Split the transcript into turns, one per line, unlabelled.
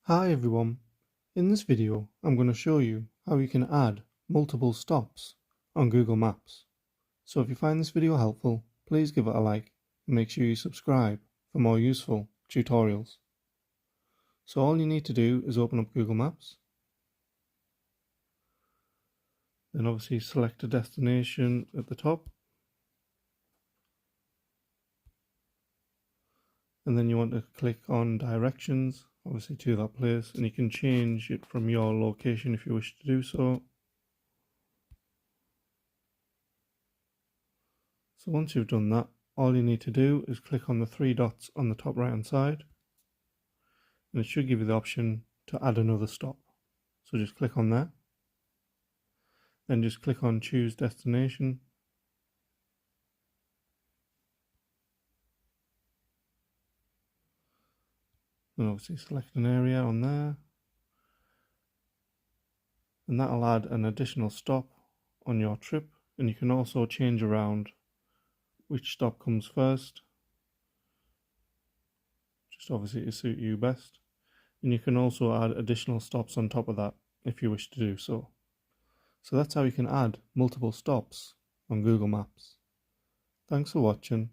Hi everyone, in this video I'm going to show you how you can add multiple stops on Google Maps. So if you find this video helpful, please give it a like and make sure you subscribe for more useful tutorials. So all you need to do is open up Google Maps, then obviously select a destination at the top, and then you want to click on directions, obviously to that place, and you can change it from your location if you wish to do so. So once you've done that, all you need to do is click on the three dots on the top right hand side, and it should give you the option to add another stop. So just click on there, then just click on choose destination, and obviously select an area on there, and that'll add an additional stop on your trip. And you can also change around which stop comes first, just obviously to suit you best. And you can also add additional stops on top of that if you wish to do so. So that's how you can add multiple stops on Google Maps. Thanks for watching.